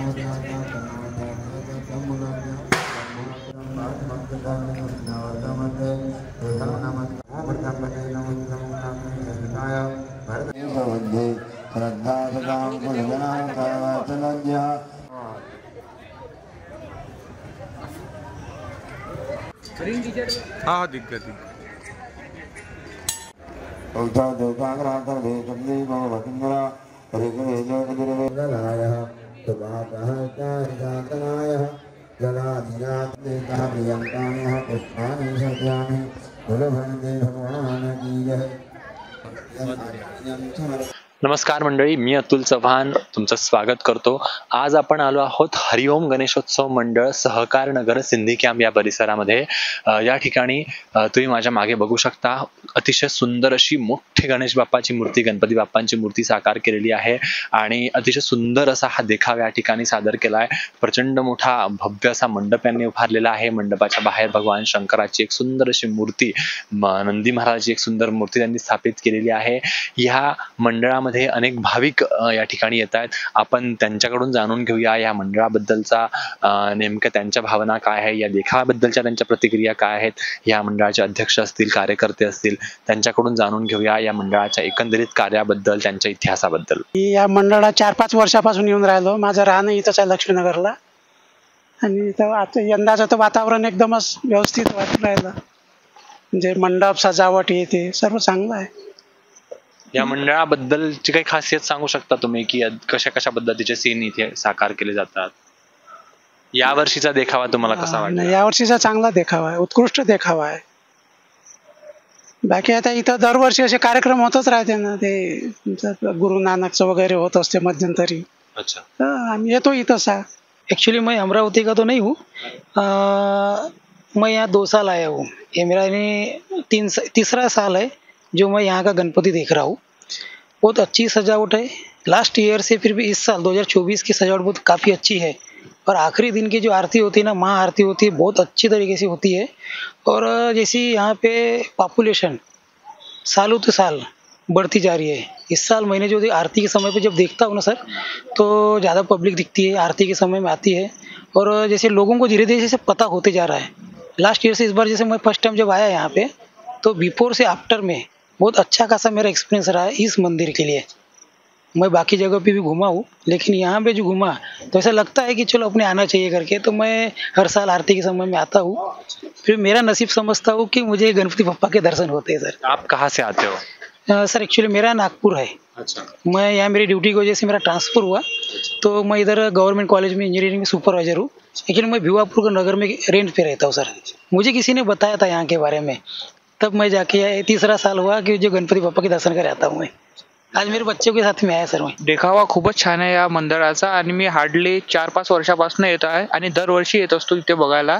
हाँ दिख गया नमस्कार मंडळी, मी अतुल चव्हाण तुमचं स्वागत करतो। आज आपण आलो आहोत हरिओम गणेशोत्सव मंडळ सहकार नगर सिंधी कॅम्प या परिसरामध्ये। या ठिकाणी तुम्ही माझ्या मागे बघू शकता, अतिशय सुंदर अशी मोठी गणेश बाप्पाची मूर्ती, गणपती बाप्पांची मूर्ती साकार केलेली आहे आणि अतिशय सुंदर असा हा देखाव या ठिकाणी सादर केला आहे। प्रचंड मोठा भव्य असा मंडप यांनी उभारलेला आहे। मंडपाच्या बाहेर भगवान शंकराची एक सुंदर अशी मूर्ती, नंदी महाराजाची एक सुंदर मूर्ती त्यांनी स्थापित केलेली आहे। या मंडळामध्ये अनेक भाविक या ठिकाणी येत आहेत। आपण त्यांच्याकडून जाणून घेऊया या मंडळाबद्दलचा नेमक्या त्यांच्या भावना काय आहे, या देखाव्याबद्दलच्या त्यांच्या प्रतिक्रिया काय आहेत। या मंडळाचे अध्यक्ष असतील, कार्यकर्ते असतील, त्यांच्याकडून जाणून घेऊया या मंडळाच्या एकंदरीत कार्याबद्दल, त्यांच्या इतिहासाबद्दल। या मंडळात 4-5 वर्षापासून येऊन राहिलो। माझं राहणं इथंच आहे लक्ष्मीनगरला, आणि इथं आता यंदाचं तर वातावरण एकदमच व्यवस्थित वाटून राहिलं। म्हणजे मंडप सजावट हे ते सर्व चांगलं आहे। या मंडळाबद्दलची काही खासियत सांगू शकता तुम्ही, की कशा कशा पद्धतीचे सीन इथे साकार केले जातात? या वर्षीचा देखावा तुम्हाला कसा वाटला? या वर्षीचा चांगला देखावा आहे, उत्कृष्ट देखावा आहे। बाकी आता इथं दरवर्षी असे कार्यक्रम होतच राहते ना, ते गुरु नानकचं वगैरे होत असते मध्यंतरी। अच्छा, आम्ही येतो इथं। एक्चुअली मैं अमरावती का तो नहीं हूँ, मैं यहाँ 2 साल आया हूँ। ये मेरा तीसरा साल है जो मैं यहाँ का गणपति देख रहा हूँ। बहुत अच्छी सजावट है। लास्ट ईयर से फिर भी इस साल 2024 की सजावट बहुत काफ़ी अच्छी है। और आखिरी दिन की जो आरती होती है ना, महाआरती होती है, बहुत अच्छी तरीके से होती है। और जैसी यहाँ पे पॉपुलेशन सालों तो साल बढ़ती जा रही है। इस साल मैंने जो आरती के समय पे जब देखता हूँ ना सर, तो ज़्यादा पब्लिक दिखती है, आरती के समय में आती है। और जैसे लोगों को धीरे धीरे जैसे पता होते जा रहा है। लास्ट ईयर से इस बार जैसे मैं फर्स्ट टाइम जब आया यहाँ पे, तो बिफोर से आफ्टर में बहुत अच्छा खासा मेरा एक्सपीरियंस रहा है इस मंदिर के लिए। मैं बाकी जगह पे भी घूमा हूँ, लेकिन यहाँ पे जो घूमा तो ऐसा लगता है कि चलो अपने आना चाहिए करके। तो मैं हर साल आरती के समय में आता हूँ, फिर मेरा नसीब समझता हूँ कि मुझे गणपति बप्पा के दर्शन होते हैं। सर आप कहाँ से आते हो? सर एक्चुअली मेरा नागपुर है। अच्छा, मैं यहाँ मेरी ड्यूटी की वजह से मेरा ट्रांसफ़र हुआ, तो मैं इधर गवर्नमेंट कॉलेज में इंजीनियरिंग में सुपरवाइजर हूँ। लेकिन मैं भिवापुर नगर में रेंट पे रहता हूँ सर। मुझे किसी ने बताया था यहाँ के बारे में, तब मैं जाके तीसरा साल हुआ कि जो गणपती बाप्पा के दर्शन कर आता हूँ मैं। आज मेरे बच्चों के साथ में आया सर मैं। देखावा खूपच छान आहे या मंडळाचा, आणि मी हार्डली 4-5 वर्षापासून येत आहे आणि दरवर्षी येत असतो इथे बघायला।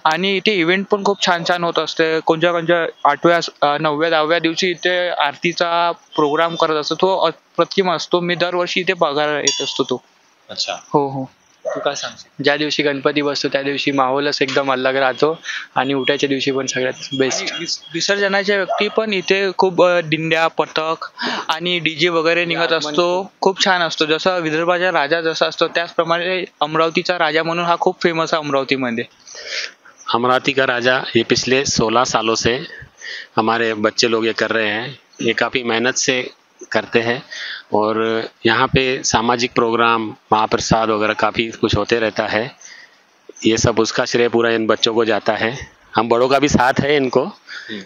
आणि इथे इव्हेंट पण खूप छान छान होत असते। कोणत्या 8व्या 9व्या 10व्या दिवशी इथे आरतीचा प्रोग्राम करत असतो, तो अप्रतिम असतो। मी दरवर्षी इथे बघायला येत असतो तो। अच्छा, हो हो। तू काय सांगशील? ज्या दिवशी गणपती बसतो त्या दिवशी माहोलच एकदम अलग राहतो, आणि उठायच्या दिवशी पण सगळ्यात बेस्ट। विसर्जनाच्या व्यक्ती पण इथे खूप दिंड्या, पथक आणि डीजे वगैरे निघत असतो, खूप छान असतो। जसं विदर्भाचा राजा जसा असतो त्याचप्रमाणे अमरावतीचा राजा म्हणून हा खूप फेमस आहे अमरावतीमध्ये। अमरावती का राजा ये पिछले 16 सालों से हमारे बच्चे लोग ये कर रहे हैं। ये काफ़ी मेहनत से करते हैं, और यहाँ पे सामाजिक प्रोग्राम, महाप्रसाद वगैरह काफ़ी कुछ होते रहता है। ये सब उसका श्रेय पूरा इन बच्चों को जाता है। हम बड़ों का भी साथ है इनको,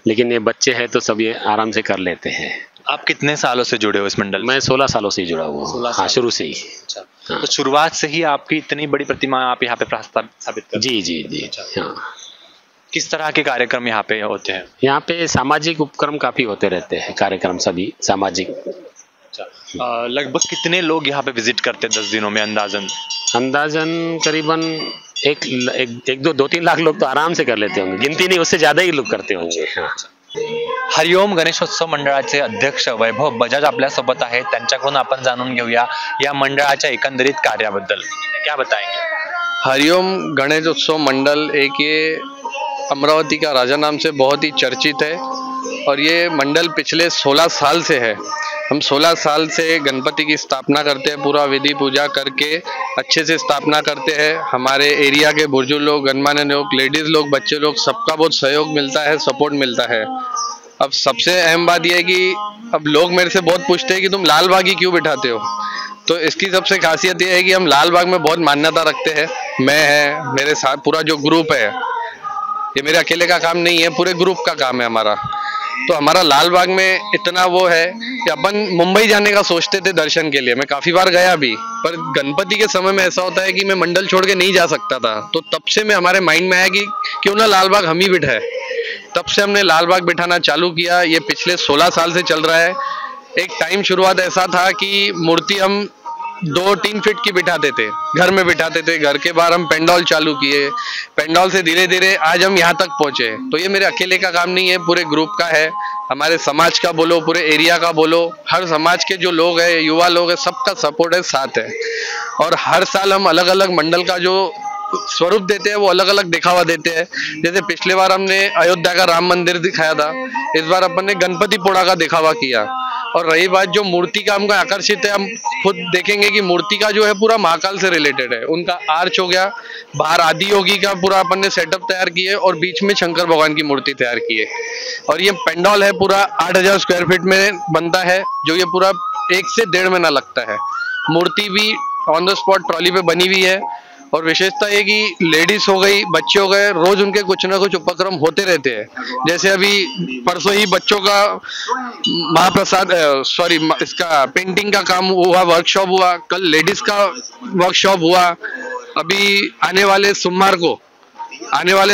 लेकिन ये बच्चे हैं तो सब ये आराम से कर लेते हैं। आप कितने सालों से जुड़े हो इस मंडल? मैं 16 सालों से ही जुड़ा हुआ हूँ। हाँ, शुरू से ही। अच्छा, तो शुरुआत से ही आपकी इतनी बड़ी प्रतिमा आप यहाँ पे स्थापित कर? जी जी जी। हाँ। किस तरह के कार्यक्रम यहाँ पे होते हैं? यहाँ पे सामाजिक उपक्रम काफ़ी होते रहते हैं, कार्यक्रम सभी सामाजिक। लगभग कितने लोग यहाँ पे विजिट करते हैं 10 दिनों में अंदाजन? करीबन 2-3 लाख लोग तो आराम से कर लेते होंगे, गिनती नहीं, उससे ज़्यादा ही लोग करते होंगे। हाँ। हरिओम गणेशोत्सव मंडळाचे अध्यक्ष वैभव बजाज आपल्यासोबत आहेत। त्यांच्याकडून आपण जाणून घेऊया या मंडळाच्या एकंदरीत कार्याबद्दल। क्या बताएंगे? हरिओम गणेशोत्सव मंडल एक ये अमरावती का राजा नाम से बहुत ही चर्चित है, और ये मंडल पिछले 16 साल से है। हम 16 साल से गणपति की स्थापना करते हैं, पूरा विधि पूजा करके अच्छे से स्थापना करते हैं। हमारे एरिया के बुजुर्ग लोग, गणमान्य लोग, लेडीज लोग, बच्चे लोग, सबका बहुत सहयोग मिलता है, सपोर्ट मिलता है। अब सबसे अहम बात यह है कि अब लोग मेरे से बहुत पूछते हैं कि तुम लाल बाग ही क्यों बिठाते हो। तो इसकी सबसे खासियत यह है कि हम लाल बाग में बहुत मान्यता रखते हैं। मैं है, मेरे साथ पूरा जो ग्रुप है, ये मेरे अकेले का काम नहीं है, पूरे ग्रुप का काम है हमारा। तो हमारा लाल बाग में इतना वो है कि अपन मुंबई जाने का सोचते थे दर्शन के लिए, मैं काफी बार गया भी, पर गणपति के समय में ऐसा होता है कि मैं मंडल छोड़ के नहीं जा सकता था। तो तब से मैं हमारे माइंड में आया कि क्यों ना लाल बाग हम ही बिठाए। तब से हमने लाल बाग बिठाना चालू किया। ये पिछले 16 साल से चल रहा है। एक टाइम शुरुआत ऐसा था कि मूर्ति हम 2-3 फीट की बिठाते थे, घर में बिठाते थे। घर के बाहर हम पेंडॉल चालू किए, पेंडॉल से धीरे धीरे आज हम यहाँ तक पहुंचे। तो ये मेरे अकेले का काम नहीं है, पूरे ग्रुप का है। हमारे समाज का बोलो, पूरे एरिया का बोलो, हर समाज के जो लोग हैं, युवा लोग हैं, सबका सपोर्ट है, साथ है। और हर साल हम अलग अलग मंडल का जो स्वरूप देते हैं वो अलग अलग दिखावा देते हैं। जैसे पिछले बार हमने अयोध्या का राम मंदिर दिखाया था, इस बार अपन ने गणपति पोड़ा का दिखावा किया। और रही बात जो मूर्ति का हमको आकर्षित है, हम खुद देखेंगे कि मूर्ति का जो है पूरा महाकाल से रिलेटेड है। उनका आर्च हो गया, बाहर आदि योगी का पूरा अपन ने सेटअप तैयार किए और बीच में शंकर भगवान की मूर्ति तैयार की है। और ये पेंडॉल है पूरा 8000 स्क्वायर फीट में बनता है, जो ये पूरा 1 से 1.5 महीना लगता है। मूर्ति भी ऑन द स्पॉट ट्रॉली पे बनी हुई है। और विशेषता ये कि लेडीज हो गई, बच्चे हो गए, रोज उनके कुछ ना कुछ उपक्रम होते रहते हैं। जैसे अभी परसों ही बच्चों का महाप्रसाद इसका पेंटिंग का काम हुआ, वर्कशॉप हुआ। कल लेडीज का वर्कशॉप हुआ। अभी आने वाले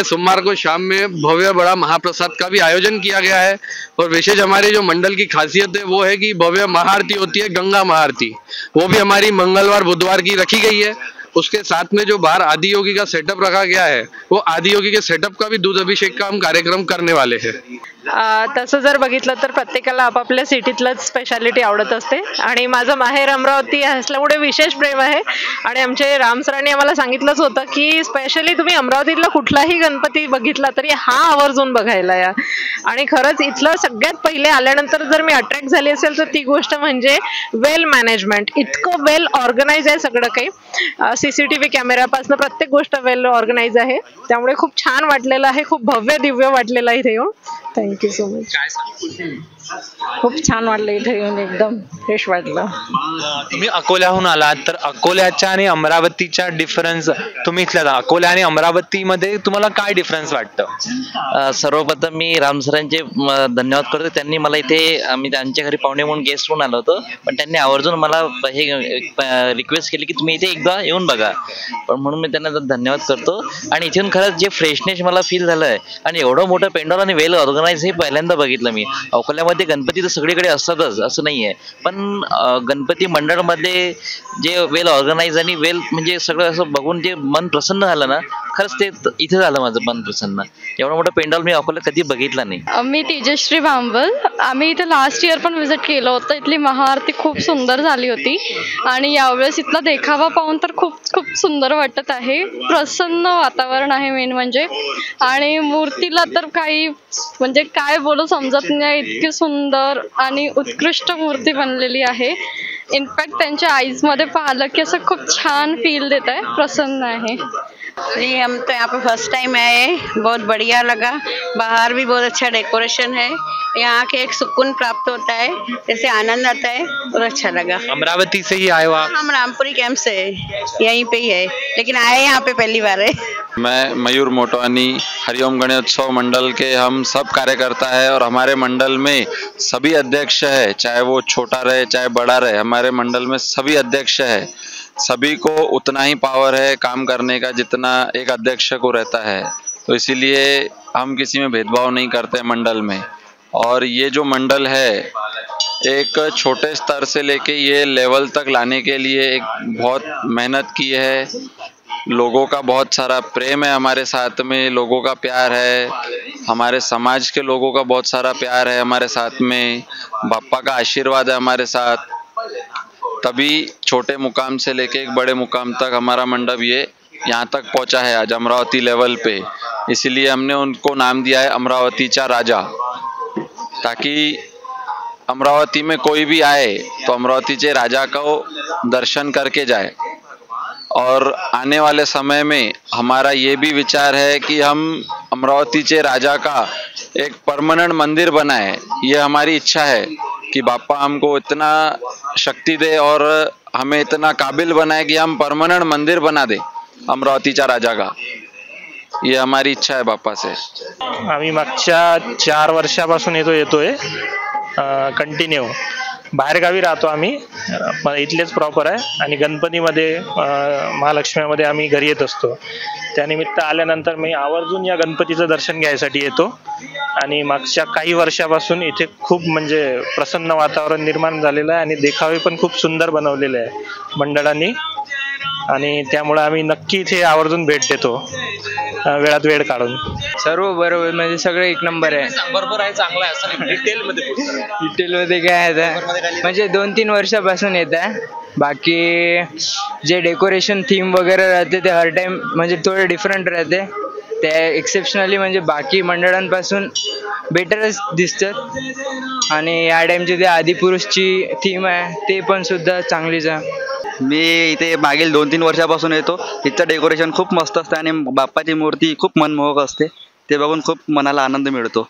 सोमवार को शाम में भव्य बड़ा महाप्रसाद का भी आयोजन किया गया है। और विशेष हमारे जो मंडल की खासियत है वो है कि भव्य महाआरती होती है, गंगा महाआरती। वो भी हमारी मंगलवार बुधवार की रखी गई है। उसके साथ में जो बाहर आदि योगी का सेटअप रखा गया है, वो आदि योगी के सेटअप का भी दूध अभिषेक का हम कार्यक्रम करने वाले हैं। तसं जर बघितलं तर प्रत्येकाला आपापल्या सिटीतलंच स्पेशालिटी आवडत असते आणि माझं माहेर अमरावती असल्यामुळे विशेष प्रेम आहे। आणि आमचे राम सरांनी आम्हाला सांगितलंच होतं की स्पेशली तुम्ही अमरावतीतला कुठलाही गणपती बघितला तरी हा आवर्जून बघायला या। आणि खरंच इथलं सगळ्यात पहिले आल्यानंतर जर मी अट्रॅक्ट झाली असेल तर ती गोष्ट म्हणजे वेल मॅनेजमेंट। इतकं वेल ऑर्गनाइज आहे सगळं काही, CCTV कॅमेरापासून प्रत्येक गोष्ट वेल ऑर्गनाइज आहे। त्यामुळे खूप छान वाटलेलं आहे, खूप भव्य दिव्य वाटलेलं आहे इथे येऊन। Thank you so much. खूप छान वाटलं इथे येऊन, एकदम फ्रेश वाटलं। तुम्ही अकोल्याहून आलात, तर अकोल्याच्या आणि अमरावतीच्या डिफरन्स तुम्ही इथल्या अकोला आणि अमरावतीमध्ये तुम्हाला काय डिफरन्स वाटतं? सर्वप्रथम मी राम सरांचे धन्यवाद करतो। त्यांनी मला इथे, आम्ही त्यांच्या घरी पाहुणे म्हणून गेस्ट म्हणून आलो होतो, पण त्यांनी आवर्जून मला हे रिक्वेस्ट केली की तुम्ही इथे एकदा येऊन बघा, पण म्हणून मी त्यांना धन्यवाद करतो। आणि इथून खरंच जे फ्रेशनेस मला फील झालंय, आणि एवढं मोठं पेंडॉल आणि वेल ऑर्गनाइज हे पहिल्यांदा बघितलं मी। अकोल्यामध्ये गणपती तर सगळीकडे असतातच असं नाहीये, पण गणपती मंडळमध्ये जे वेल ऑर्गनाइज आणि वेल म्हणजे सगळं असं बघून जे मन प्रसन्न झालं ना, खरंच ते इथे झालं माझं मन प्रसन्न। एवढा मोठा पेंडॉल मी अकोल्यात कधी बघितला नाही। मी तेजश्री भांबल, आम्ही इथे लास्ट इयर पण विजिट केलं होतं। इथली महाआरती खूप सुंदर झाली होती आणि यावेळेस इथला देखावा पाहून तर खूप खूप सुंदर वाटत आहे। प्रसन्न वातावरण आहे मेन म्हणजे, आणि मूर्तीला तर काही म्हणजे काय बोलू समजत नाही, इतकी सुंदर आणि उत्कृष्ट मूर्ती बनलेली आहे। इनफॅक्ट त्यांच्या आईज मध्ये पाहिलं की असं खूप छान फील देत आहे, प्रसन्न आहे। जी हम तो यहाँ पे फर्स्ट टाइम आए, बहुत बढ़िया लगा। बाहर भी बहुत अच्छा डेकोरेशन है, यहाँ के एक सुकून प्राप्त होता है, जैसे आनंद आता है और अच्छा लगा। अमरावती से ही आए हो आप? हम रामपुरी कैंप से यहीं पे ही है, लेकिन आए यहाँ पे पहली बार है। मैं मयूर मोटवानी, हरिओम गणेशोत्सव मंडल के हम सब कार्यकर्ता है, और हमारे मंडल में सभी अध्यक्ष है, चाहे वो छोटा रहे चाहे बड़ा रहे, हमारे मंडल में सभी अध्यक्ष है। सभी को उतना ही पावर है काम करने का जितना एक अध्यक्ष को रहता है, तो इसीलिए हम किसी में भेदभाव नहीं करते मंडल में। और ये जो मंडल है एक छोटे स्तर से लेके ये लेवल तक लाने के लिए एक बहुत मेहनत की है। लोगों का बहुत सारा प्रेम है हमारे साथ में, लोगों का प्यार है, हमारे समाज के लोगों का बहुत सारा प्यार है हमारे साथ में, बापा का आशीर्वाद है हमारे साथ। तभी छोटे मुकाम से लेके एक बड़े मुकाम तक हमारा मंडप ये यहाँ तक पहुँचा है आज अमरावती लेवल पे। इसीलिए हमने उनको नाम दिया है अमरावतीचा राजा, ताकि अमरावती में कोई भी आए तो अमरावती के राजा को दर्शन करके जाए। और आने वाले समय में हमारा ये भी विचार है कि हम अमरावती के राजा का एक परमानेंट मंदिर बनाए। ये हमारी इच्छा है कि बापा हमको इतना शक्ति दे और हमें इतना काबिल बनाए कि हम परमानेंट मंदिर बना दे अमरावतीच्या राजा का। ये हमारी इच्छा आहे बाप्पा से। आम्ही मागच्या 4 वर्षापासून येतोय कंटिन्यू। बाहेरगावी राहतो आम्ही, इथलेच प्रॉपर आहे आणि गणपतीमध्ये महालक्ष्मीमध्ये आम्ही घरी येत असतो। त्यानिमित्त आल्यानंतर मी आवर्जून या गणपतीचं दर्शन घ्यायसाठी येतो आणि मागच्या काही वर्षापासून इथे खूप म्हणजे प्रसन्न वातावरण निर्माण झालेलं आहे आणि देखावे पण खूप सुंदर बनवलेले आहे मंडळांनी आणि त्यामुळे आम्ही नक्की इथे आवर्जून भेट देतो वेळात वेळ काढून। सर्व बरोबर म्हणजे सगळे एक नंबर आहे। बरोबर आहे, चांगलं आहे असं डिटेलमध्ये काय आहे म्हणजे 2-3 वर्षापासून येत आहे। बाकी जे डेकोरेशन थीम वगैरे राहते ते हर टाइम म्हणजे थोडे डिफरंट राहते, ते एक्सेप्शनली म्हणजे बाकी मंडळांपासून बेटरच दिसतात। आणि या टाइमची ते आदिपुरुषची थीम आहे ते पण सुद्धा चांगलीच आहे। मी इथे मागील 2-3 वर्षापासून येतो। इथचं डेकोरेशन खूप मस्त असतं आणि बाप्पाची मूर्ती खूप मनमोहक असते, ते बघून खूप मनाला आनंद मिळतो।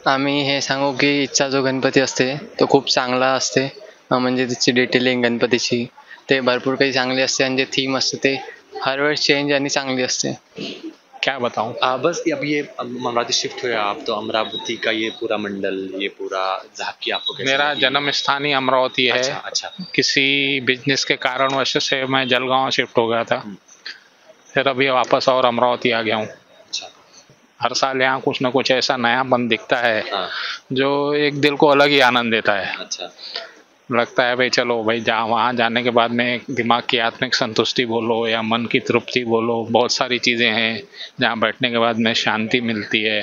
आम्ही हे सांगू की इथचा जो गणपती असते तो खूप चांगला असते, म्हणजे त्याची डिटेलिंग गणपतीची ते भरपूर काही चांगली असते आणि जे थीम असते ते हर वेळेस चेंज आणि चांगली असते। क्या बताऊं, बस अब ये अमरावती शिफ्ट हुए आप तो अमरावती का ये पूरा मंडल, ये पूरा झांकी आपको कैसा मेरा लगी? जन्म स्थान ही अमरावती है। अच्छा। किसी बिजनेस के कारणवश से मैं जलगांव शिफ्ट हो गया था, फिर अभी वापस और अमरावती आ गया हूँ। हर साल यहाँ कुछ न कुछ ऐसा नयापन दिखता है जो एक दिल को अलग ही आनंद देता है। अच्छा। लगता है भाई चलो भाई वहाँ जाने के बाद में दिमाग की आत्मिक संतुष्टि बोलो या मन की तृप्ति बोलो, बहुत सारी चीज़ें हैं जहाँ बैठने के बाद में शांति मिलती है,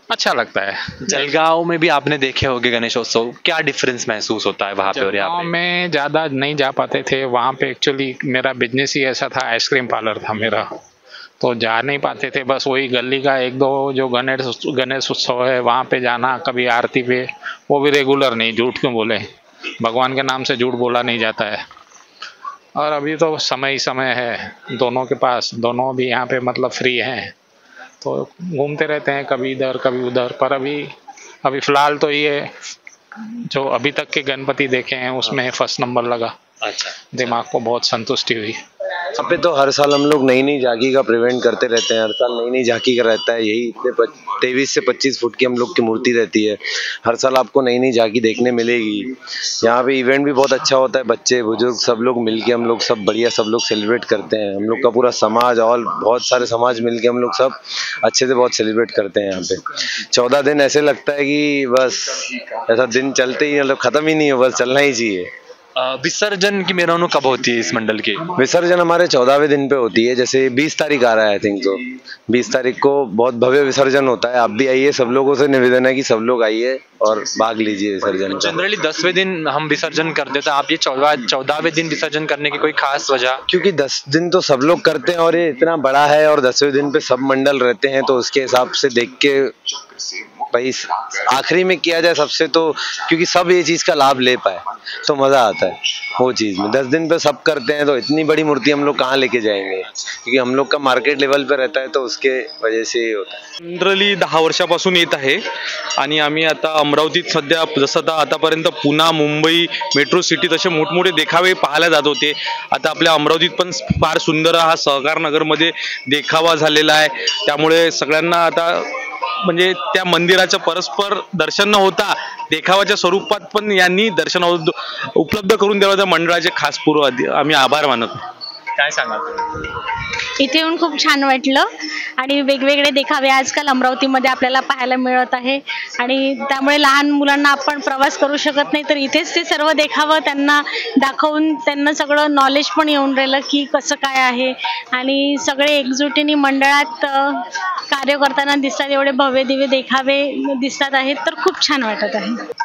अच्छा लगता है। जलगांव में भी आपने देखे होंगे गणेशोत्सव, क्या डिफरेंस महसूस होता है वहाँ पे और यहाँ जलगांव पे? में ज़्यादा नहीं जा पाते थे, वहाँ पे एक्चुअली मेरा बिजनेस ही ऐसा था, आइसक्रीम पार्लर था मेरा, तो जा नहीं पाते थे। बस वही गली का 1-2 जो गणेश उत्सव है वहाँ पे जाना, कभी आरती पे, वो भी रेगुलर नहीं, झूठ क्यों बोले, भगवान के नाम से झूठ बोला नहीं जाता है। और अभी तो समय ही समय है दोनों के पास, दोनों भी यहाँ पे मतलब फ्री हैं तो घूमते रहते हैं कभी इधर कभी उधर। पर अभी फ़िलहाल तो ये जो अभी तक के गणपति देखे हैं उसमें फर्स्ट नंबर लगा। अच्छा। दिमाग को बहुत संतुष्टि हुई। यहाँ पे तो हर साल हम लोग नई नई झांकी का प्रिवेंट करते रहते हैं, हर साल नई नई झांकी का रहता है। यही इतने 23 से 25 फुट की हम लोग की मूर्ति रहती है, हर साल आपको नई नई झांकी देखने मिलेगी। यहाँ पे इवेंट भी बहुत अच्छा होता है, बच्चे बुजुर्ग सब लोग मिलके हम लोग सब बढ़िया सब लोग सेलिब्रेट करते हैं। हम लोग का पूरा समाज और बहुत सारे समाज मिलके हम लोग सब अच्छे से बहुत सेलिब्रेट करते हैं। यहाँ पे 14 दिन ऐसे लगता है कि बस ऐसा दिन चलते ही मतलब खत्म ही नहीं हो, बस चलना ही चाहिए। विसर्जन की मेहरानू कब होती है इस मंडल की? विसर्जन हमारे 14वें दिन पे होती है, जैसे 20 तारीख आ रहा है आई थिंक, तो 20 तारीख को बहुत भव्य विसर्जन होता है। आप भी आइए, सब लोगों से निवेदन है कि सब लोग आइए और भाग लीजिए विसर्जन में। जनरली 10वें दिन हम विसर्जन करते थे, आप ये 14वें दिन विसर्जन करने की कोई खास वजह? क्योंकि 10 दिन तो सब लोग करते हैं और ये इतना बड़ा है और 10वें दिन पे सब मंडल रहते हैं, तो उसके हिसाब से देख के भाई आखिरी में किया जाए सबसे, तो क्योंकि सब ये चीज का लाभ ले पाए तो मजा आता है वो चीज में। 10 दिन पे सब करते हैं तो इतनी बड़ी मूर्ति हम लोग कहाँ लेके जाएंगे, क्योंकि हम लोग का मार्केट लेवल पे रहता है, तो उसके वजह से ये होता है। जनरली 10 वर्षापासून येत आहे आणि आम्ही आता अमरावतीत सध्या जसं आतापर्यंत पुणे मुंबई मेट्रो सिटी तसे मोठमोठे देखावे पाहायला जात होते, आता आपल्या अमरावतीत पण फार सुंदर हा सहकार नगरमध्ये देखावा झालेला आहे। त्यामुळे सगळ्यांना आता म्हणजे त्या मंदिराचं परस्पर दर्शन न होता देखावाच्या स्वरूपात पण यांनी दर्शन उपलब्ध करून द्यावं, त्या मंडळाचे खास पूर्व आम्ही आभार मानतो। काय सांगाल? इथे येऊन खूप छान वाटलं आणि वेगवेगळे देखावे आजकाल अमरावतीमध्ये आपल्याला पाहायला मिळत आहे आणि त्यामुळे लहान मुलांना आपण प्रवास करू शकत नाही, तर इथेच ते सर्व देखावं त्यांना दाखवून त्यांना सगळं नॉलेज पण येऊन राहिलं की कसं काय आहे आणि सगळे एकजुटीने मंडळात कार्य करताना दिसतात, एवढे भव्य दिव्य देखावे दिसतात आहेत, तर खूप छान वाटत आहे।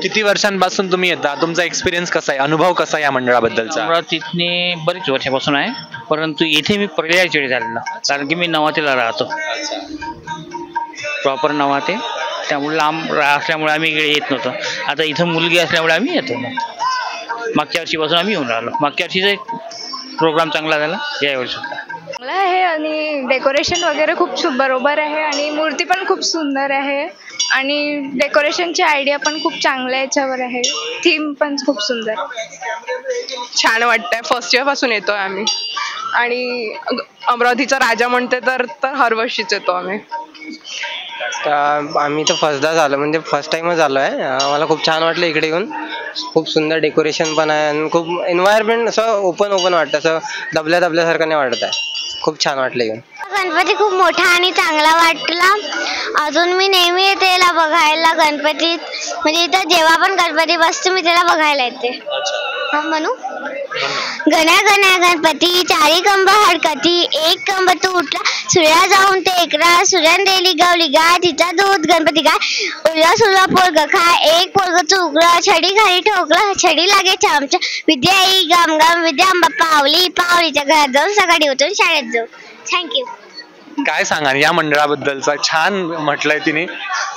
किती वर्षांपासून तुम्ही येता, तुमचा एक्सपिरियन्स कसा आहे, अनुभव कसा आहे या मंडळाबद्दलचा? अमरावतीतने बरेच वर्षापासून आहे, परंतु इथे मी पर्यायच वेळी झालेला, कारण की मी नवातेला राहतो, प्रॉपर नवाते, त्यामुळे लांब असल्यामुळे आम्ही इकडे येत नव्हतो. आता इथं मुलगी असल्यामुळे आम्ही येतो. मागच्या वर्षीपासून आम्ही येऊन राहिलो. मागच्या वर्षीचा एक प्रोग्राम चांगला झाला, या वर्षीचा चांगला आहे आणि डेकोरेशन वगैरे खूप बरोबर आहे आणि मूर्ती पण खूप सुंदर आहे आणि डेकोरेशनची आयडिया पण खूप चांगल्या याच्यावर आहे. थीम पण खूप सुंदर. छान वाटतंय. फर्स्ट इयर पासून येतोय आम्ही आणि अमरावतीचा राजा म्हणते तर हर वर्षीच येतो आम्ही. आम्ही तर फर्स्टदा झालो, म्हणजे फर्स्ट टाइमच आलो आहे. मला खूप छान वाटलं इकडे येऊन. खूप सुंदर डेकोरेशन पण आहे आणि खूप एन्व्हायरमेंट असं ओपन वाटतं, असं दबल्यासारखं नाही वाटत आहे. खूप छान वाटलं येऊन. गणपती खूप मोठा आणि चांगला वाटला. अजून मी नेहमी येते याला बघायला गणपतीत, म्हणजे इथं जेव्हा पण गणपती बसतो मी त्याला बघायला येते. म्हणू गण्या गण्या गणपती चारी कंब हडकती, एक कंब तू उठला सूर्या जाऊन ते एकरा, सूर्यान दिली गवली गाय तिचा दूध गणपती गाय, उरला सुरला पोरग खाय एक पोरग चुकलं, छडी खाली ठोकलं छडी लागे छामछा, विद्या आई गाम गाम विद्या अंबा पावली, पावलीच्या घरात जाऊन सकाळी उठून शाळेत जाऊ. थँक्यू. काय सांगा या मंडळाबद्दलचा? छान म्हटलंय तिने.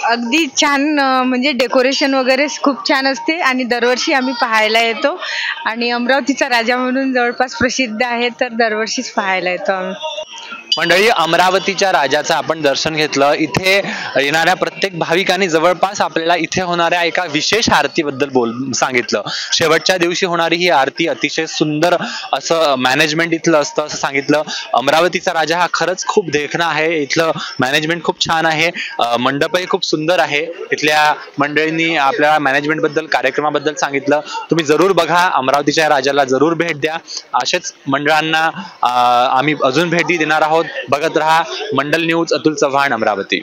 अगदी छान, म्हणजे डेकोरेशन वगैरे खूप छान असते आणि दरवर्षी आम्ही पाहायला येतो आणि अमरावतीचा राजा म्हणून जवळपास प्रसिद्ध आहे, तर दरवर्षीच पाहायला येतो आम्ही. मंडळी, अमरावतीच्या राजाचं आपण दर्शन घेतलं. इथे येणाऱ्या प्रत्येक भाविकांनी जवळपास आपल्याला इथे होणाऱ्या एका विशेष आरतीबद्दल सांगितलं. शेवटच्या दिवशी होणारी ही आरती अतिशय सुंदर असं मॅनेजमेंट इथलं असतं असं सांगितलं. अमरावतीचा राजा हा खरंच खूप देखणा आहे. इथलं मॅनेजमेंट खूप छान आहे. मंडपही खूप सुंदर आहे. इथल्या मंडळींनी आपल्या मॅनेजमेंट बद्दल, कार्यक्रमाबद्दल सांगितलं. तुम्ही जरूर बघा, अमरावतीच्या राजाला जरूर भेट द्या. असेच मंडळांना आम्ही अजून भेटी देणार आहोत. बघत रहा मंडल न्यूज. अतुल चव्हाण, अमरावती.